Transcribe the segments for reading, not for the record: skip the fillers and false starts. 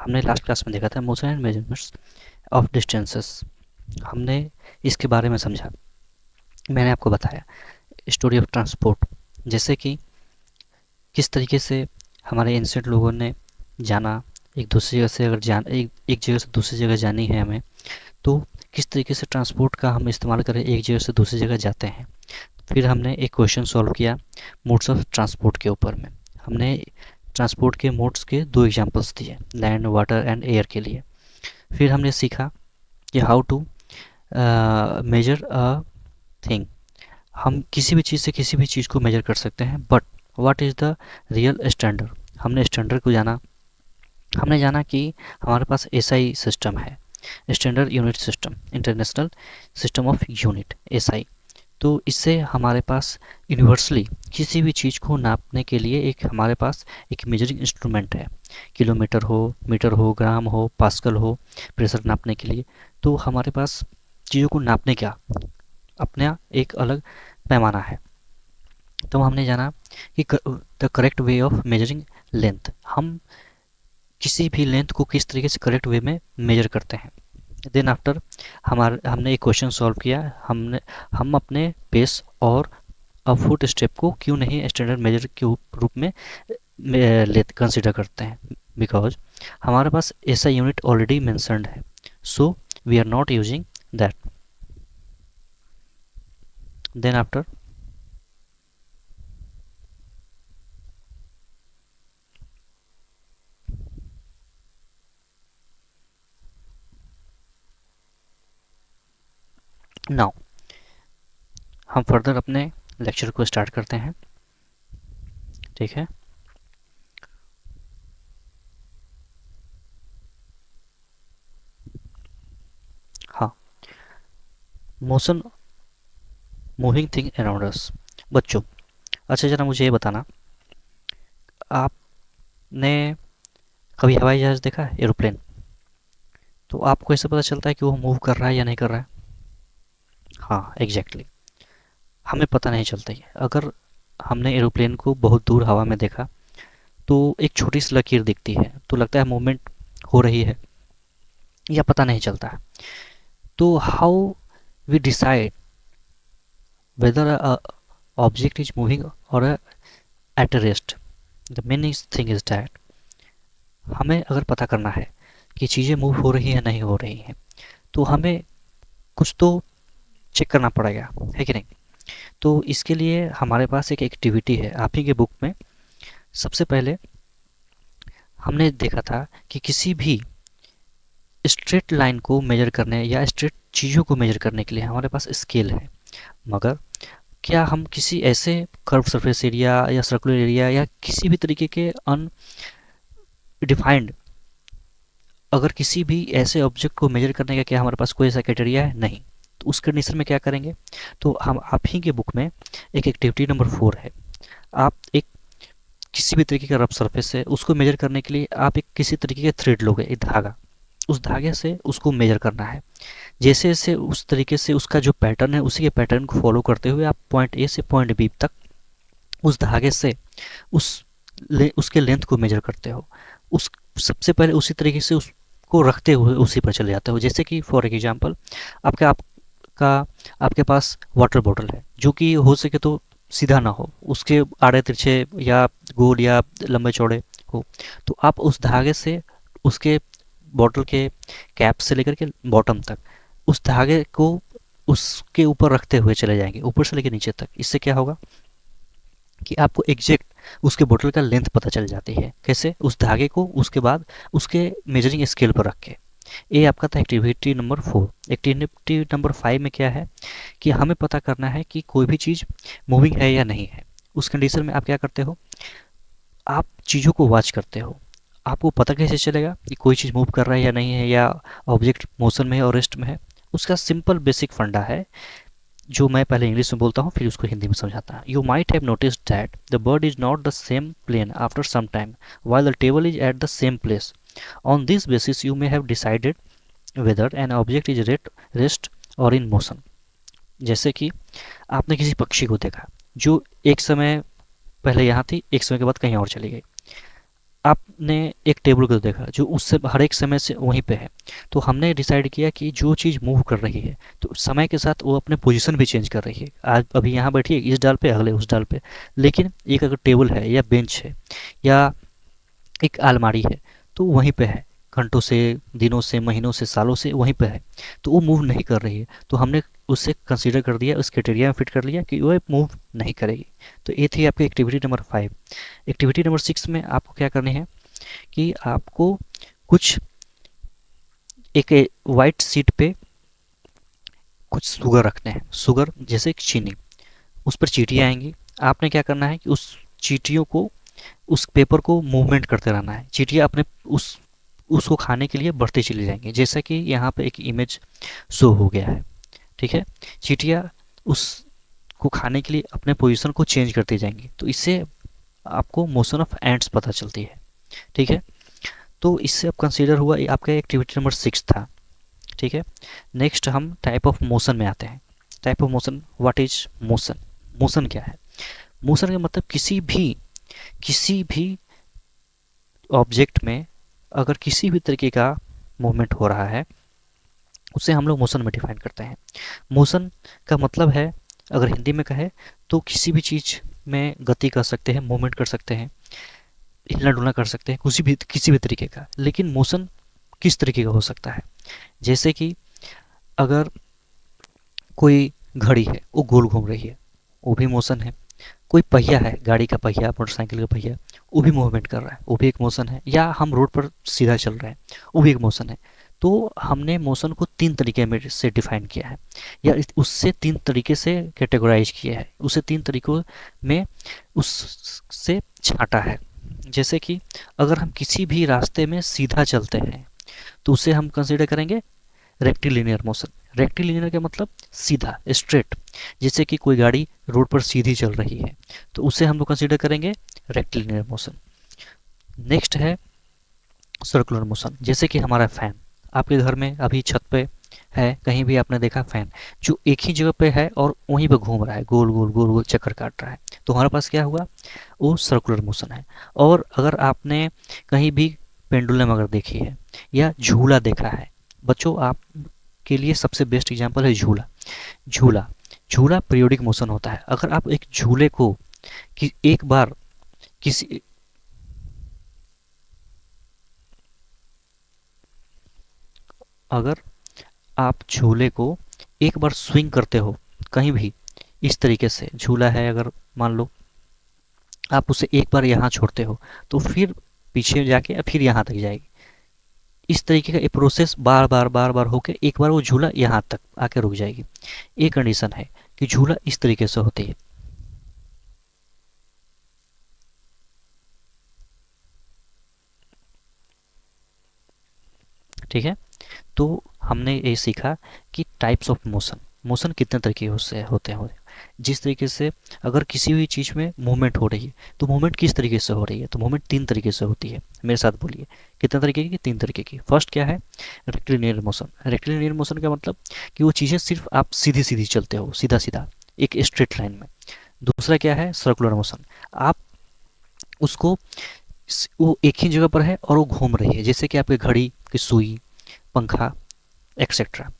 हमने last class में देखा था motion and measurements of distances. हमने इसके बारे में समझा। मैंने आपको बताया स्टोरी ऑफ ट्रांसपोर्ट, जैसे कि किस तरीके से हमारे एंशिएंट लोगों ने जाना। एक दूसरी जगह से अगर एक जगह से दूसरी जगह जानी है हमें, तो किस तरीके से ट्रांसपोर्ट का हम इस्तेमाल करें, एक जगह से दूसरी जगह जाते हैं। फिर हमने एक क्वेश्चन सॉल्व किया मोड्स ऑफ ट्रांसपोर्ट के ऊपर में। हमने ट्रांसपोर्ट के मोड्स के दो एग्जांपल्स दिए, लैंड, वाटर एंड एयर के लिए। फिर हमने सीखा कि how to measure a thing. हम किसी भी चीज़ से किसी भी चीज़ को मेजर कर सकते हैं, but what is the real standard. हमने स्टैंडर्ड को जाना। हमने जाना कि हमारे पास एसआई सिस्टम है, standard unit system, international system of unit, SI. तो इससे हमारे पास यूनिवर्सली किसी भी चीज़ को नापने के लिए एक हमारे पास एक मेजरिंग इंस्ट्रूमेंट है। किलोमीटर हो, मीटर हो, ग्राम हो, पास्कल हो, प्रेशर नापने के लिए। तो हमारे पास चीज़ों को नापने का अपना एक अलग पैमाना है। तो हमने जाना कि the correct way of measuring length. हम किसी भी लेंथ को किस तरीके से करेक्ट वे में मेजर करते हैं। देन आफ्टर हमने एक क्वेश्चन सॉल्व किया। हम अपने पेस और फुट स्टेप को क्यों नहीं स्टैंडर्ड मेजर के रूप में ले कंसिडर करते हैं, बिकॉज हमारे पास ऐसा यूनिट ऑलरेडी मेंशन्ड है, so we are not using that. Then after now हम फर्दर अपने लेक्चर को स्टार्ट करते हैं। ठीक है। हाँ, motion, moving thing around us. बच्चों, अच्छा जरा मुझे ये बताना, आपने कभी हवाई जहाज देखा है, एरोप्लेन? तो आपको ऐसे पता चलता है कि वो मूव कर रहा है या नहीं कर रहा है? हाँ, एग्जैक्टली हमें पता नहीं चलता है। अगर हमने एरोप्लेन को बहुत दूर हवा में देखा तो एक छोटी सी लकीर दिखती है, तो लगता है मूवमेंट हो रही है, या पता नहीं चलता है। तो how we decide whether object is moving और at rest? The main thing is that हमें अगर पता करना है कि चीज़ें मूव हो रही हैं नहीं हो रही हैं, तो हमें कुछ तो चेक करना पड़ेगा, है कि नहीं? तो इसके लिए हमारे पास एक एक्टिविटी है आप ही के बुक में। सबसे पहले हमने देखा था कि किसी भी स्ट्रेट लाइन को मेजर करने या स्ट्रेट चीज़ों को मेजर करने के लिए हमारे पास स्केल है, मगर क्या हम किसी ऐसे कर्व सरफेस एरिया या सर्कुलर एरिया या किसी भी तरीके के अनडिफाइंड, अगर किसी भी ऐसे ऑब्जेक्ट को मेजर करने का क्या हमारे पास कोई ऐसा क्राइटेरिया है? नहीं। तो उस कंडीशन में क्या करेंगे? तो हम आप ही के बुक में एक एक्टिविटी नंबर 4 है। आप एक किसी भी तरीके का रफ सरफेस है, उसको मेजर करने के लिए आप एक किसी तरीके के थ्रेड लोगे, एक धागा, उस धागे से उसको मेजर करना है। जैसे जैसे उस तरीके से उसका जो पैटर्न है उसी के पैटर्न को फॉलो करते हुए आप पॉइंट ए से पॉइंट बी तक उस धागे से उसके लेंथ को मेजर करते हो। उस सबसे पहले उसी तरीके से उसको रखते हुए उसी पर चले जाते हो। जैसे कि फॉर एग्जांपल आपका आपके पास वाटर बॉटल है, जो कि हो सके तो सीधा ना हो, उसके आड़े तिरछे या गोल या लंबे चौड़े हो। तो आप उस धागे से उसके बॉटल के कैप से लेकर के बॉटम तक उस धागे को उसके ऊपर रखते हुए चले जाएंगे, ऊपर से लेकर नीचे तक। इससे क्या होगा कि आपको एग्जैक्ट उसके बोतल का लेंथ पता चल जाती है। कैसे? उस धागे को उसके बाद उसके मेजरिंग स्केल पर रख के। ये आपका था एक्टिविटी नंबर 4। एक्टिविटी नंबर 5 में क्या है कि हमें पता करना है कि कोई भी चीज़ मूविंग है या नहीं है। उस कंडीशन में आप क्या करते हो? आप चीज़ों को वॉच करते हो। आपको पता कैसे चलेगा कि कोई चीज़ मूव कर रहा है या नहीं है, या ऑब्जेक्ट मोशन में है और रेस्ट में है? उसका सिंपल बेसिक फंडा है, जो मैं पहले इंग्लिश में बोलता हूँ फिर उसको हिंदी में समझाता हूँ। You might have noticed that the bird is not the same plane after some time while the table is at the same place. On this basis you may have decided whether an object is at rest or in motion. जैसे कि आपने किसी पक्षी को देखा जो एक समय पहले यहाँ थी, एक समय के बाद कहीं और चली गई। आपने एक टेबल को देखा जो उससे हर एक समय से वहीं पे है, तो हमने डिसाइड किया कि जो चीज़ मूव कर रही है तो समय के साथ वो अपने पोजीशन भी चेंज कर रही है। आज अभी यहाँ बैठी है इस डाल पे, अगले उस डाल पे। लेकिन एक अगर टेबल है या बेंच है या एक अलमारी है तो वहीं पे है, घंटों से, दिनों से, महीनों से, सालों से वहीं पे है, तो वो मूव नहीं कर रही है। तो हमने उससे कंसीडर कर दिया, उस क्राइटेरिया में फिट कर लिया कि वो मूव नहीं करेगी। तो ये थी आपकी एक्टिविटी नंबर 5। एक्टिविटी नंबर 6 में आपको क्या करनी है कि आपको कुछ एक वाइट शीट पे कुछ शुगर रखने हैं, शुगर जैसे चीनी, उस पर चींटियाँ आएंगी। आपने क्या करना है कि उस चींटियों को, उस पेपर को मूवमेंट करते रहना है। चींटियाँ अपने उस उसको खाने के लिए बढ़ते चले जाएंगे, जैसा कि यहाँ पे एक इमेज शो हो गया है। ठीक है, चींटियाँ उसको खाने के लिए अपने पोजीशन को चेंज करते जाएंगे, तो इससे आपको मोशन ऑफ एंड्स पता चलती है। ठीक है, तो इससे अब कंसीडर हुआ, ये आपका एक्टिविटी नंबर 6 था। ठीक है, नेक्स्ट हम टाइप ऑफ मोशन में आते हैं। Type of motion, what is motion? Motion क्या है? मोशन का मतलब किसी भी ऑब्जेक्ट में अगर किसी भी तरीके का मूवमेंट हो रहा है उसे हम लोग मोशन में डिफाइन करते हैं। मोशन का मतलब है, अगर हिंदी में कहे तो किसी भी चीज़ में गति कर सकते हैं, मूवमेंट कर सकते हैं, हिलना डुलना कर सकते हैं, किसी भी तरीके का। लेकिन मोशन किस तरीके का हो सकता है? जैसे कि अगर कोई घड़ी है वो गोल घूम रही है, वो भी मोशन है। कोई पहिया है, गाड़ी का पहिया, मोटरसाइकिल का पहिया, वो भी मूवमेंट कर रहा है, वो भी एक मोशन है। या हम रोड पर सीधा चल रहे हैं, वो भी एक मोशन है। तो हमने मोशन को 3 तरीके में से डिफाइन किया है, या उससे 3 तरीके से कैटेगराइज किया है, उसे 3 तरीकों में उससे छांटा है। जैसे कि अगर हम किसी भी रास्ते में सीधा चलते हैं तो उसे हम कंसीडर करेंगे रेक्टिलिनियर मोशन। रेक्टिलिनियर का मतलब सीधा, स्ट्रेट। जैसे कि कोई गाड़ी रोड पर सीधी चल रही है तो उसे हम लोग कंसीडर करेंगे रेक्टिलिनियर मोशन। नेक्स्ट है सर्कुलर मोशन। जैसे कि हमारा फैन, आपके घर में अभी छत पे है, कहीं भी आपने देखा फैन जो एक ही जगह पे है और वहीं पे घूम रहा है, गोल गोल गोल गोल चक्कर काट रहा है, तो हमारे पास क्या हुआ? वो सर्कुलर मोशन है। और अगर आपने कहीं भी पेंडुलम अगर देखी है या झूला देखा है, बच्चों आप के लिए सबसे बेस्ट एग्जांपल है झूला। झूला झूला पीरियोडिक मोशन होता है। अगर आप एक झूले को एक बार किसी अगर आप झूले को एक बार स्विंग करते हो कहीं भी, इस तरीके से झूला है, अगर मान लो आप उसे एक बार यहाँ छोड़ते हो तो फिर पीछे जाके फिर यहाँ तक जाएगी। इस तरीके का ये प्रोसेस बार बार बार बार होकर एक बार वो झूला यहाँ तक आके रुक जाएगी। ये कंडीशन है कि झूला इस तरीके से होती है। ठीक है, तो हमने ये सीखा कि टाइप्स ऑफ मोशन, मोशन कितने तरीके से होते हैं। जिस तरीके से अगर किसी भी चीज़ में मूवमेंट हो रही है तो मूवमेंट किस तरीके से हो रही है? तो मूवमेंट 3 तरीके से होती है। मेरे साथ बोलिए, कितने तरीके की? 3 तरीके की। फर्स्ट क्या है? Rectilinear motion. रेक्टिलिनियर मोशन का मतलब कि वो चीज़ें सिर्फ आप सीधी सीधी चलते हो, सीधा सीधा एक स्ट्रेट लाइन में। दूसरा क्या है? Circular motion. आप उसको वो एक ही जगह पर है और वो घूम रही है, जैसे कि आपकी घड़ी की सुई, पंखा, एक्सेट्रा।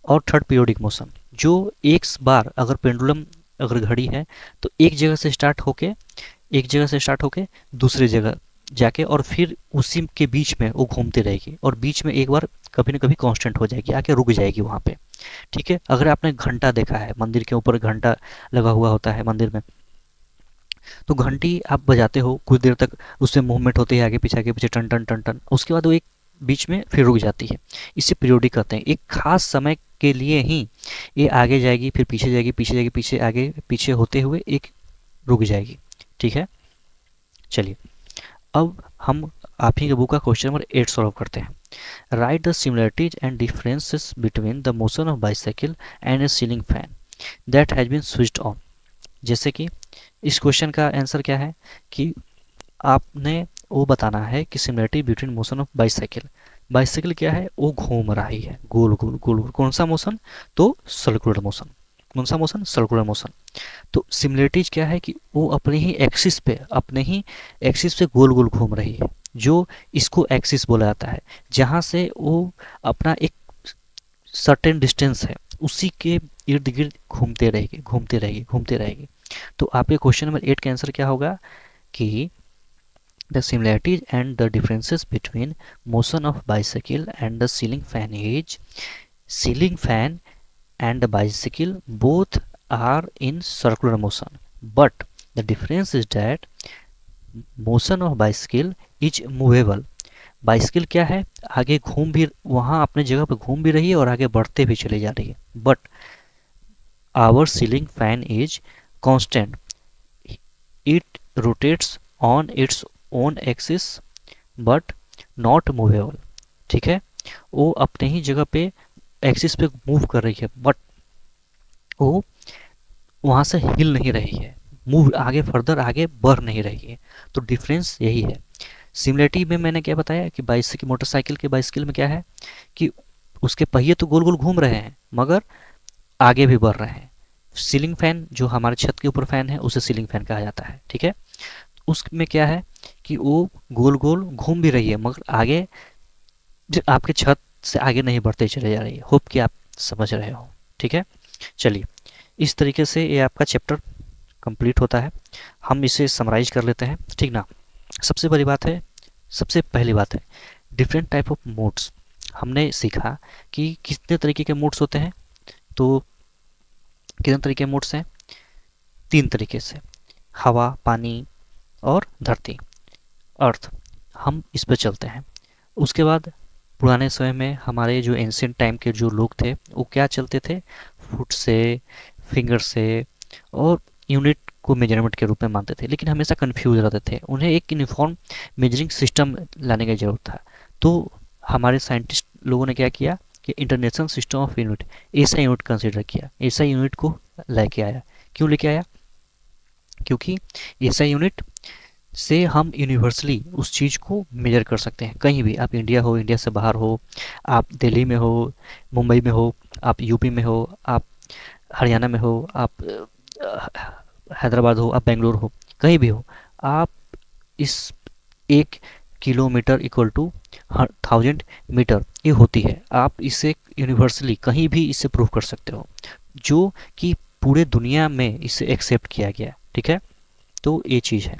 और थर्ड पीरियोडिक मोशन, जो एक बार अगर पेंडुलम अगर घड़ी है तो एक जगह से स्टार्ट होके दूसरी जगह जाके और फिर उसी के बीच में वो घूमती रहेगी और बीच में एक बार कभी ना कभी कांस्टेंट हो जाएगी, आके रुक जाएगी वहाँ पे। ठीक है, अगर आपने घंटा देखा है, मंदिर के ऊपर घंटा लगा हुआ होता है मंदिर में, तो घंटी आप बजाते हो कुछ देर तक, उससे मूवमेंट होती है आगे पीछे टन टन टन टन, उसके बाद वो एक बीच में फिर रुक जाती है। इसे पीरियोडिक कहते हैं। एक खास समय के लिए ही ये आगे जाएगी, फिर पीछे जाएगी, पीछे जाएगी, पीछे आगे पीछे होते हुए एक रुक जाएगी। ठीक है, चलिए अब हम आप ही के बुक का क्वेश्चन नंबर 8 सॉल्व करते हैं। Write the similarities and differences between the motion of bicycle and a ceiling fan that has been switched on. जैसे कि इस क्वेश्चन का आंसर क्या है कि आपने वो बताना है कि similarity between motion of bicycle. Bicycle क्या है? वो घूम रही है गोल गोल गोल गोल। कौन सा मोशन? तो सर्कुलर मोशन। कौन सा मोशन? Circular motion. तो सिमिलरिटीज क्या है कि वो अपने ही एक्सिस पे गोल गोल घूम रही है। जो इसको एक्सिस बोला जाता है, जहाँ से वो अपना एक सर्टेन डिस्टेंस है उसी के इर्द गिर्द घूमते रहेगी घूमते रहेगी घूमते रहेगी। तो आपके क्वेश्चन नंबर 8 का आंसर क्या होगा कि the similarities and the differences between motion of bicycle and the ceiling fan is ceiling fan and the bicycle both are in circular motion, but the difference is that motion of bicycle is movable. Bicycle क्या है, आगे घूम भी वहाँ अपने जगह पर घूम भी रही है और आगे बढ़ते भी चली जा रही है, but our ceiling fan is constant, it rotates on its own axis but not movable. ठीक है, वो अपने ही जगह पे एक्सिस पे मूव कर रही है, बट वो वहाँ से हिल नहीं रही है, मूव आगे फर्दर आगे बढ़ नहीं रही है। तो डिफरेंस यही है। सिमिलरिटी में मैंने क्या बताया कि बाइसिकल मोटरसाइकिल के बाइसिकल में क्या है कि उसके पहिए तो गोल गोल घूम रहे हैं मगर आगे भी बढ़ रहे हैं। सीलिंग फैन जो हमारे छत के ऊपर फैन है उसे सीलिंग फैन कहा जाता है। ठीक है, उसमें क्या है कि वो गोल गोल घूम भी रही है मगर आगे आपके छत से आगे नहीं बढ़ते चले जा रही है। होप कि आप समझ रहे हो। ठीक है, चलिए इस तरीके से ये आपका चैप्टर कंप्लीट होता है। हम इसे समराइज कर लेते हैं, ठीक ना। सबसे बड़ी बात है, सबसे पहली बात है डिफरेंट टाइप ऑफ मोड्स। हमने सीखा कि कितने तरीके के मोड्स होते हैं। तो कितने तरीके के मोड्स हैं? 3 तरीके से, हवा, पानी और धरती, अर्थ। हम इस पर चलते हैं। उसके बाद पुराने समय में हमारे जो एंशियंट टाइम के जो लोग थे वो क्या चलते थे, फुट से, फिंगर से और यूनिट को मेजरमेंट के रूप में मानते थे, लेकिन हमेशा कंफ्यूज रहते थे। उन्हें एक यूनिफॉर्म मेजरिंग सिस्टम लाने की जरूरत था। तो हमारे साइंटिस्ट लोगों ने क्या किया कि इंटरनेशनल सिस्टम ऑफ यूनिट, ऐसा यूनिट कंसिडर किया, ऐसा यूनिट को लेके आया। क्यों लेके आया? क्योंकि ऐसा यूनिट से हम यूनिवर्सली उस चीज़ को मेजर कर सकते हैं। कहीं भी आप, इंडिया हो, इंडिया से बाहर हो, आप दिल्ली में हो, मुंबई में हो, आप यूपी में हो, आप हरियाणा में हो, आप हैदराबाद हो, आप बेंगलोर हो, कहीं भी हो, आप इस 1 किलोमीटर इक्वल टू 1000 मीटर ये होती है। आप इसे यूनिवर्सली कहीं भी इसे प्रूव कर सकते हो, जो कि पूरे दुनिया में इसे एक्सेप्ट किया गया। ठीक है, तो ये चीज़ है।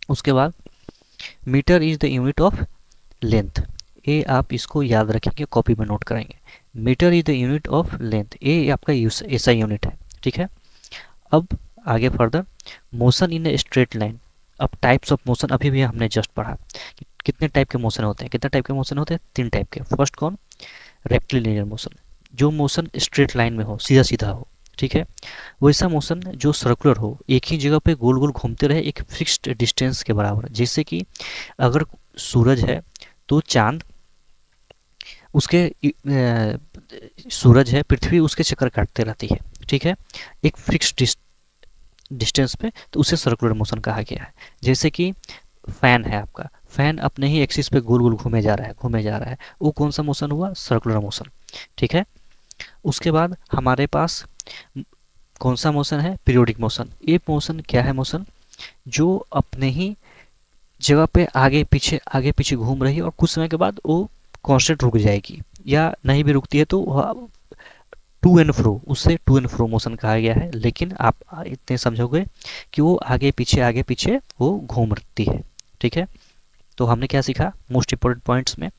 उसके बाद metre is the unit of length. ये आप इसको याद रखेंगे, कॉपी में नोट करेंगे। Metre is the unit of length, ये आपका ऐसा यूनिट है। ठीक है, अब आगे further motion in a straight line. अब टाइप्स ऑफ मोशन अभी भी हमने जस्ट पढ़ा कि कितने टाइप के मोशन होते हैं। कितने टाइप के मोशन होते हैं? 3 टाइप के। फर्स्ट कौन? रेक्टिलिनियर मोशन, जो मोशन स्ट्रेट लाइन में हो, सीधा सीधा हो। ठीक है, वैसा मोशन जो सर्कुलर हो, एक ही जगह पे गोल गोल घूमते रहे एक फिक्स्ड डिस्टेंस के बराबर। जैसे कि अगर सूरज है तो चांद उसके सूरज है, पृथ्वी उसके चक्कर काटते रहती है। ठीक है, एक फिक्स्ड डिस्टेंस पे, तो उसे सर्कुलर मोशन कहा गया है। जैसे कि फैन है आपका, फैन अपने ही एक्सिस पे गोल गोल घूमे जा रहा है, घूमे जा रहा है, वो कौन सा मोशन हुआ? Circular motion. ठीक है, उसके बाद हमारे पास कौन सा मोशन है? Periodic motion. ये मोशन क्या है? मोशन जो अपने ही जगह पे आगे पीछे घूम रही है और कुछ समय के बाद वो कांस्टेंट रुक जाएगी, या नहीं भी रुकती है तो टू एंड फ्रो, उससे टू एंड फ्रो मोशन कहा गया है। लेकिन आप इतने समझोगे कि वो आगे पीछे वो घूमती है। ठीक है, तो हमने क्या सीखा मोस्ट इंपॉर्टेंट पॉइंट्स में?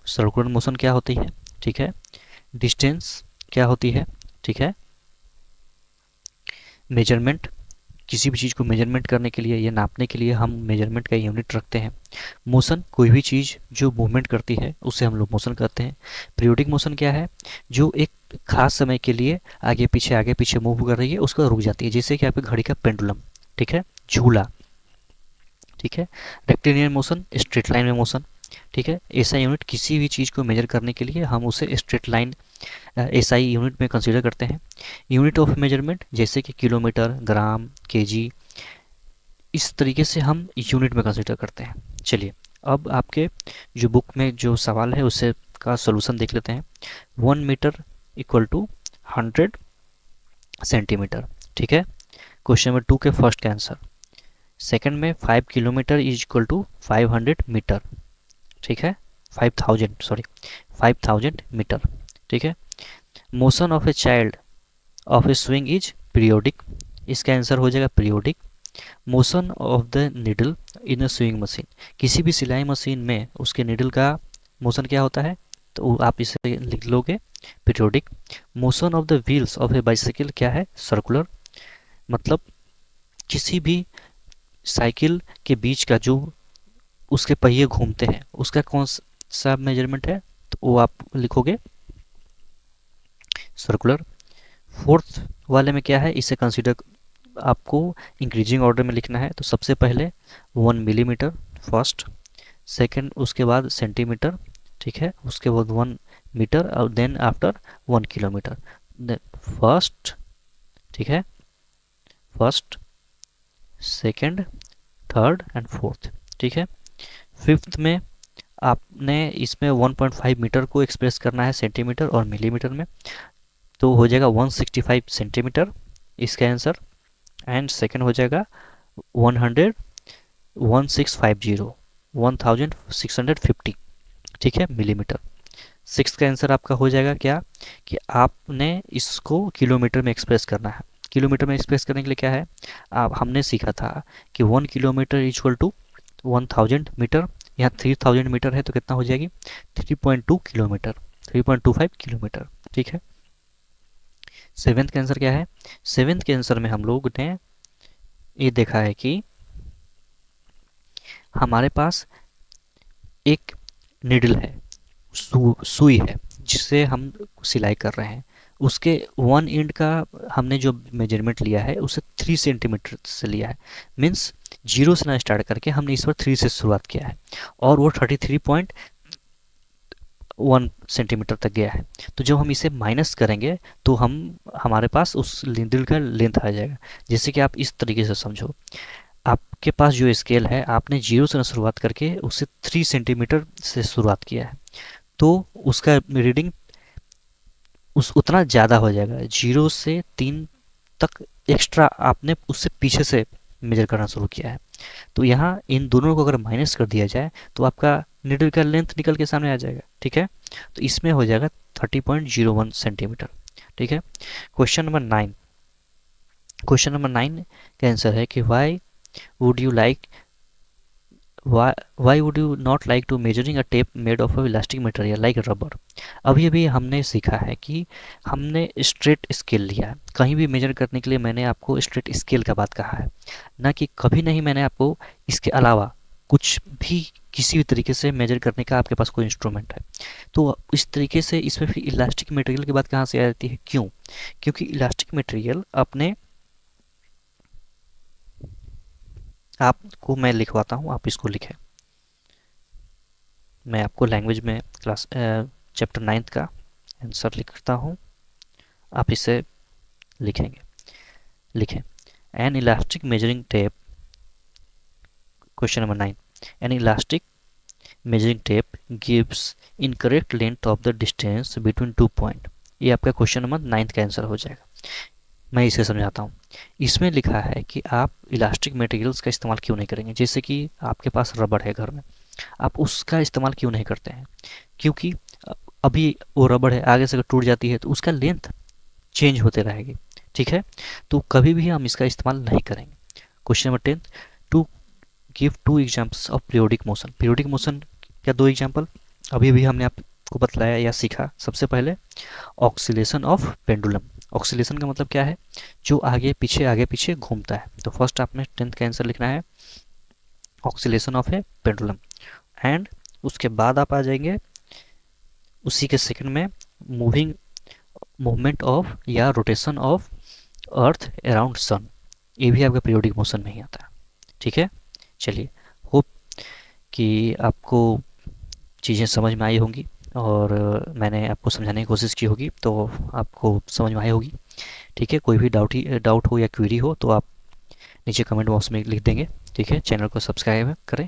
सर्कुलर मोशन क्या होती है, ठीक है, डिस्टेंस क्या होती है, ठीक है, मेजरमेंट, किसी भी चीज़ को मेजरमेंट करने के लिए या नापने के लिए हम मेजरमेंट का यूनिट रखते हैं। मोशन, कोई भी चीज़ जो मूवमेंट करती है उसे हम लोग मोशन कहते हैं। पीरियोडिक मोशन क्या है? जो एक खास समय के लिए आगे पीछे मूव कर रही है, उसके बाद रुक जाती है, जैसे कि आपकी घड़ी का पेंडुलम। ठीक है, झूला। ठीक है, रेक्टिलिनियर मोशन, स्ट्रेट लाइन में मोशन। ठीक है, एसआई यूनिट, किसी भी चीज़ को मेजर करने के लिए हम उसे स्ट्रेट लाइन एसआई यूनिट में कंसीडर करते हैं। यूनिट ऑफ मेजरमेंट जैसे कि किलोमीटर, ग्राम, केजी, इस तरीके से हम यूनिट में कंसीडर करते हैं। चलिए अब आपके जो बुक में जो सवाल है उससे का सोल्यूशन देख लेते हैं। 1 मीटर इक्वल टू 100 सेंटीमीटर। ठीक है, क्वेश्चन नंबर 2 के फर्स्ट का आंसर। सेकंड में 5 kilometre is equal to 500 metre, ठीक है, 5000, सॉरी, 5000 मीटर, ठीक है। Motion of a child of a swing is periodic, इसका आंसर हो जाएगा periodic. Motion of the needle in a swing machine, किसी भी सिलाई मशीन में उसके निडल का मोशन क्या होता है, तो आप इसे लिख लोगे periodic. Motion of the wheels of A bicycle क्या है, सर्कुलर, मतलब किसी भी साइकिल के बीच का जो उसके पहिए घूमते हैं उसका कौन सा मेजरमेंट है, तो वो आप लिखोगे सर्कुलर। फोर्थ वाले में क्या है, इसे कंसीडर आपको इंक्रीजिंग ऑर्डर में लिखना है, तो सबसे पहले 1 मिलीमीटर फर्स्ट, सेकंड उसके बाद सेंटीमीटर, ठीक है, उसके बाद 1 मीटर और then after 1 kilometre, then first, ठीक है, first, second, third and fourth, ठीक है। फिफ्थ में आपने इसमें 1.5 मीटर को एक्सप्रेस करना है सेंटीमीटर और मिलीमीटर में, तो हो जाएगा 165 सेंटीमीटर इसका आंसर। एंड सेकंड हो जाएगा 100 1650 1650, ठीक है, मिलीमीटर। सिक्स का आंसर आपका हो जाएगा क्या, कि आपने इसको किलोमीटर में एक्सप्रेस करना है। किलोमीटर में एक्सप्रेस करने के लिए क्या है, आप हमने सीखा था कि 1 किलोमीटर इक्वल टू 1000 मीटर, यहाँ 3000 मीटर है तो कितना हो जाएगी 3.2 किलोमीटर, 3.25 किलोमीटर, ठीक है। सेवेंथ का आंसर क्या है, सेवेंथ के आंसर में हम लोग ने ये देखा है कि हमारे पास एक निडल है, सुई है जिससे हम सिलाई कर रहे हैं, उसके वन एंड का हमने जो मेजरमेंट लिया है उसे 3 सेंटीमीटर से लिया है, मीन्स जीरो से ना स्टार्ट करके हमने इस बार 3 से शुरुआत किया है और वो 33.1 सेंटीमीटर तक गया है। तो जब हम इसे माइनस करेंगे तो हमारे पास उस निडल का लेंथ आ जाएगा। जैसे कि आप इस तरीके से समझो, आपके पास जो स्केल है आपने जीरो से शुरुआत करके उसे 3 सेंटीमीटर से शुरुआत किया है, तो उसका रीडिंग उस उतना ज़्यादा हो जाएगा, 0 से 3 तक एक्स्ट्रा आपने उससे पीछे से मेजर करना शुरू किया है। तो यहाँ इन दोनों को अगर माइनस कर दिया जाए तो आपका निडल का लेंथ निकल के सामने आ जाएगा, ठीक है। तो इसमें हो जाएगा 30.01 सेंटीमीटर, ठीक है। क्वेश्चन नंबर 9, क्वेश्चन नंबर 9 का आंसर है कि would you like why would you not like to measuring a tape made of a elastic material like rubber। अभी अभी हमने सीखा है कि हमने स्ट्रेट स्केल लिया है, कहीं भी मेजर करने के लिए मैंने आपको स्ट्रेट स्केल का बात कहा है, ना कि कभी नहीं मैंने आपको इसके अलावा कुछ भी किसी भी तरीके से मेजर करने का आपके पास कोई इंस्ट्रूमेंट है। तो इस तरीके से इसमें फिर इलास्टिक मटेरियल की बात कहाँ से आ जाती है, क्यों, क्योंकि इलास्टिक मटेरियल अपने आपको मैं लिखवाता हूँ, आप इसको लिखें, मैं आपको लैंग्वेज में क्लास चैप्टर 9 का आंसर लिखता हूँ, आप इसे लिखेंगे, लिखें। N elastic measuring tape, question number 9, N elastic measuring tape gives incorrect length of the distance between 2 point। ये आपका क्वेश्चन नंबर 9 का आंसर हो जाएगा। मैं इसे समझाता हूँ। इसमें लिखा है कि आप इलास्टिक मटेरियल्स का इस्तेमाल क्यों नहीं करेंगे, जैसे कि आपके पास रबड़ है घर में, आप उसका इस्तेमाल क्यों नहीं करते हैं, क्योंकि अभी वो रबड़ है, आगे से अगर टूट जाती है तो उसका लेंथ चेंज होते रहेगी, ठीक है। तो कभी भी हम इसका इस्तेमाल नहीं करेंगे। Question number 10, to give 2 examples of periodic motion. Periodic motion क्या 2 एग्जाम्पल अभी भी हमने आपको बतलाया या सीखा। सबसे पहले ऑक्सीलेशन ऑफ पेंडुलम। ऑक्सीलेशन का मतलब क्या है, जो आगे पीछे घूमता है। तो फर्स्ट आपने 10th का आंसर लिखना है oscillation of a pendulum, and उसके बाद आप आ जाएंगे उसी के सेकंड में मूवमेंट ऑफ या rotation of earth around sun. ये भी आपका पीरियोडिक मोशन में ही आता है, ठीक है। चलिए, होप कि आपको चीज़ें समझ में आई होंगी और मैंने आपको समझाने की कोशिश की होगी तो आपको समझ में आई होगी, ठीक है। कोई भी डाउट हो या क्वेरी हो तो आप नीचे कमेंट बॉक्स में लिख देंगे, ठीक है। चैनल को सब्सक्राइब करें।